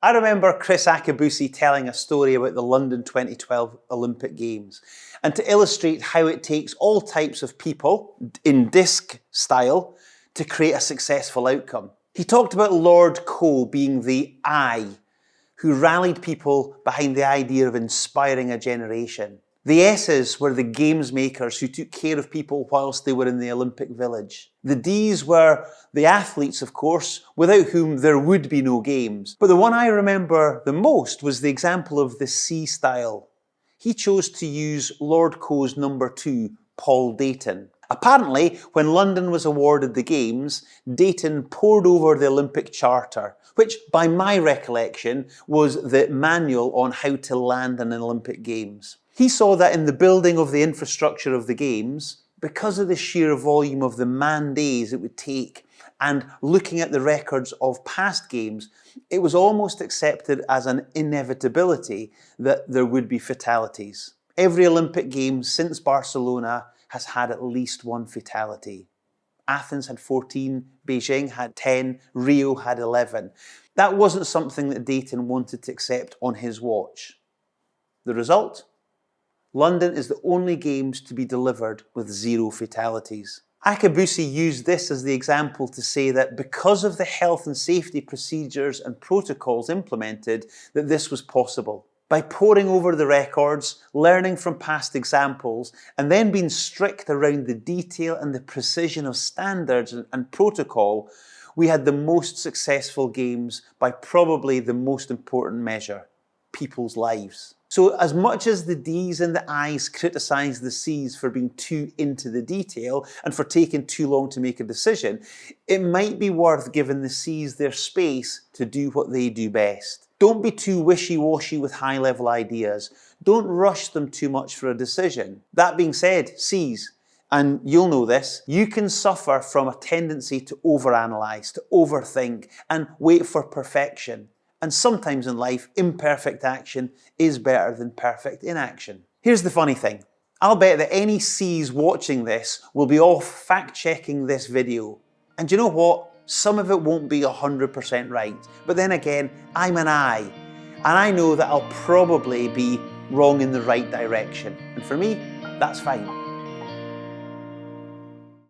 I remember Chris Akabusi telling a story about the London 2012 Olympic Games, and to illustrate how it takes all types of people, in disc style, to create a successful outcome. He talked about Lord Coe being the I, who rallied people behind the idea of inspiring a generation. The S's were the games makers who took care of people whilst they were in the Olympic Village. The D's were the athletes, of course, without whom there would be no games. But the one I remember the most was the example of the C style. He chose to use Lord Coe's number 2, Paul Deighton. Apparently, when London was awarded the Games, Deighton pored over the Olympic Charter, which, by my recollection, was the manual on how to land an Olympic Games. He saw that in the building of the infrastructure of the Games, because of the sheer volume of the man days it would take, and looking at the records of past Games, it was almost accepted as an inevitability that there would be fatalities. Every Olympic Games since Barcelona has had at least one fatality. Athens had 14, Beijing had 10, Rio had 11. That wasn't something that Deighton wanted to accept on his watch. The result? London is the only Games to be delivered with 0 fatalities. Akabusi used this as the example to say that because of the health and safety procedures and protocols implemented, that this was possible. By poring over the records, learning from past examples, and then being strict around the detail and the precision of standards and protocol, we had the most successful Games by probably the most important measure: people's lives. So as much as the D's and the I's criticise the C's for being too into the detail and for taking too long to make a decision, it might be worth giving the C's their space to do what they do best. Don't be too wishy-washy with high-level ideas. Don't rush them too much for a decision. That being said, C's, and you'll know this, you can suffer from a tendency to overanalyze, to overthink, and wait for perfection. And sometimes in life, imperfect action is better than perfect inaction. Here's the funny thing. I'll bet that any C's watching this will be off fact-checking this video. And you know what? Some of it won't be 100% right. But then again, I'm an I. And I know that I'll probably be wrong in the right direction. And for me, that's fine.